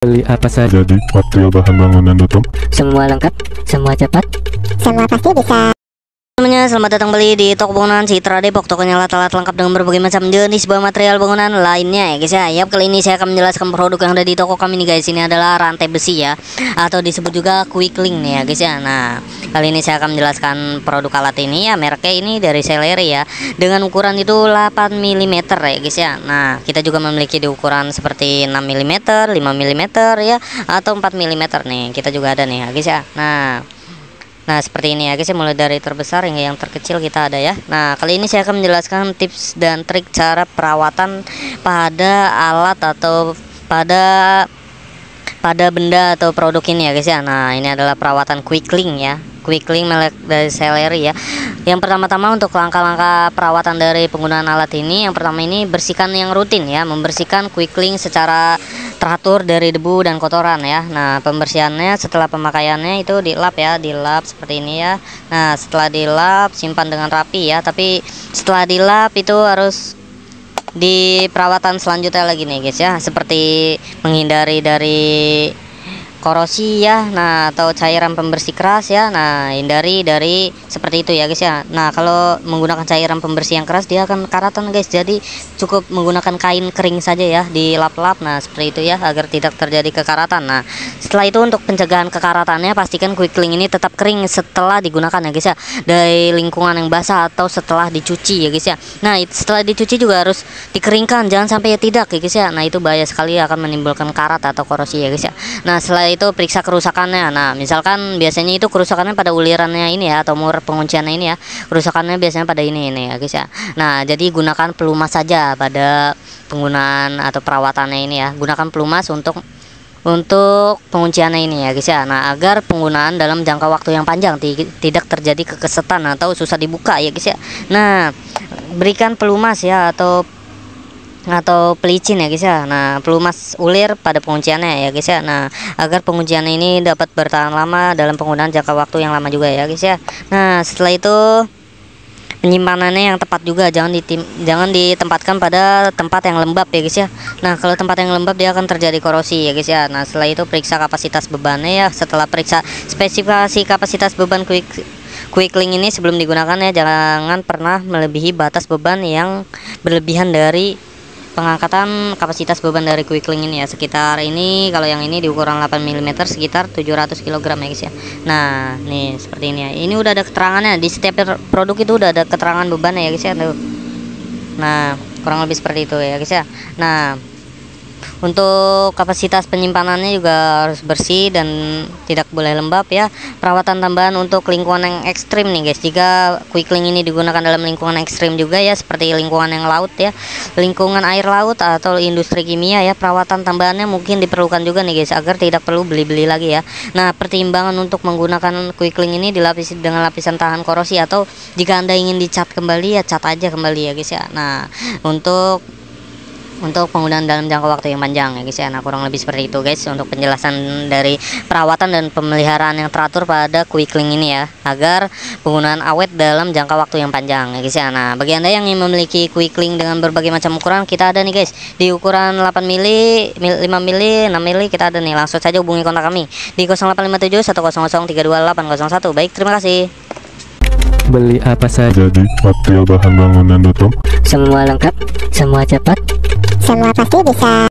Beli apa saja Jadi material bahan bangunan.com. semua lengkap, semua cepat. Semua pasti bisa. Semuanya, selamat datang kembali di toko bangunan Citra Depok. Tokonya alat-alat lengkap dengan berbagai macam jenis bahan material bangunan lainnya ya guys ya. Yap, kali ini saya akan menjelaskan produk yang ada di toko kami nih guys. Ini adalah rantai besi ya, atau disebut juga quick link nih ya guys ya. Nah, kali ini saya akan menjelaskan produk alat ini ya, mereknya ini dari Seleri ya, dengan ukuran itu 8 mm ya guys ya. Nah, kita juga memiliki di ukuran seperti 6 mm, 5 mm ya, atau 4 mm nih. Kita juga ada nih ya guys ya. Nah, seperti ini ya guys ya, mulai dari terbesar hingga yang terkecil kita ada ya. Nah, kali ini saya akan menjelaskan tips dan trik cara perawatan pada alat atau pada benda atau produk ini ya guys ya. Nah, ini adalah perawatan quick link ya, quick link merek dari Seleri ya. Yang pertama-tama untuk langkah-langkah perawatan dari penggunaan alat ini, yang pertama ini bersihkan yang rutin ya, membersihkan quick link secara teratur dari debu dan kotoran ya. Nah, pembersihannya setelah pemakaiannya itu dilap ya, dilap seperti ini ya. Nah, setelah dilap simpan dengan rapi ya, tapi setelah dilap itu harus di perawatan selanjutnya lagi nih guys ya, seperti menghindari dari korosi ya, nah, atau cairan pembersih keras ya. Nah, hindari dari seperti itu ya guys ya. Nah, kalau menggunakan cairan pembersih yang keras dia akan karatan guys, jadi cukup menggunakan kain kering saja ya, dilap-lap. Nah, seperti itu ya, agar tidak terjadi kekaratan. Nah, setelah itu untuk pencegahan kekaratannya, pastikan quick link ini tetap kering setelah digunakan ya guys ya, dari lingkungan yang basah atau setelah dicuci ya guys ya. Nah, setelah dicuci juga harus dikeringkan, jangan sampai tidak ya guys ya. Nah, itu bahaya sekali, akan menimbulkan karat atau korosi ya guys ya. Nah, setelah itu periksa kerusakannya. Nah, misalkan biasanya itu kerusakannya pada ulirannya ini ya, atau mur pengunciannya ini ya, kerusakannya biasanya pada ini ya guys ya. Nah, jadi gunakan pelumas saja pada penggunaan atau perawatannya ini ya, gunakan pelumas untuk pengunciannya ini ya guys ya. Nah, agar penggunaan dalam jangka waktu yang panjang tidak terjadi kekesetan atau susah dibuka ya guys ya. Nah, berikan pelumas ya, atau pelicin ya guys ya. Nah, pelumas ulir pada pengunciannya ya guys ya. Nah, agar penguncian ini dapat bertahan lama dalam penggunaan jangka waktu yang lama juga ya guys ya. Nah, setelah itu penyimpanannya yang tepat juga, jangan ditempatkan pada tempat yang lembab ya guys ya. Nah, kalau tempat yang lembab dia akan terjadi korosi ya guys ya. Nah, setelah itu periksa kapasitas bebannya ya. Setelah periksa spesifikasi kapasitas beban quick link ini sebelum digunakan ya, jangan pernah melebihi batas beban yang berlebihan dari pengangkatan kapasitas beban dari quick link ini ya. Sekitar ini, kalau yang ini di ukuran 8 mm sekitar 700 kg ya guys ya. Nah, nih seperti ini ya. Ini udah ada keterangannya di setiap produk, itu udah ada keterangan bebannya ya guys ya. Tuh. Nah, kurang lebih seperti itu ya guys ya. Nah, untuk kapasitas penyimpanannya juga harus bersih dan tidak boleh lembab ya. Perawatan tambahan untuk lingkungan yang ekstrim nih guys, jika quick link ini digunakan dalam lingkungan ekstrim juga ya, seperti lingkungan yang laut ya, lingkungan air laut atau industri kimia ya, perawatan tambahannya mungkin diperlukan juga nih guys, agar tidak perlu beli-beli lagi ya. Nah, pertimbangan untuk menggunakan quick link ini dilapisi dengan lapisan tahan korosi, atau jika Anda ingin dicat kembali ya, cat aja kembali ya guys ya. Nah, untuk penggunaan dalam jangka waktu yang panjang ya guys ya. Nah, kurang lebih seperti itu guys untuk penjelasan dari perawatan dan pemeliharaan yang teratur pada quick link ini ya, agar penggunaan awet dalam jangka waktu yang panjang ya guys ya. Nah, bagi Anda yang ingin memiliki quick link dengan berbagai macam ukuran, kita ada nih guys, di ukuran 8 mm, 5 mm, 6 mm kita ada nih. Langsung saja hubungi kontak kami di 0857 100 32801. Baik, terima kasih. Beli apa saja Jadi material bahan bangunan.com. semua lengkap, semua cepat. Semua pasti bisa.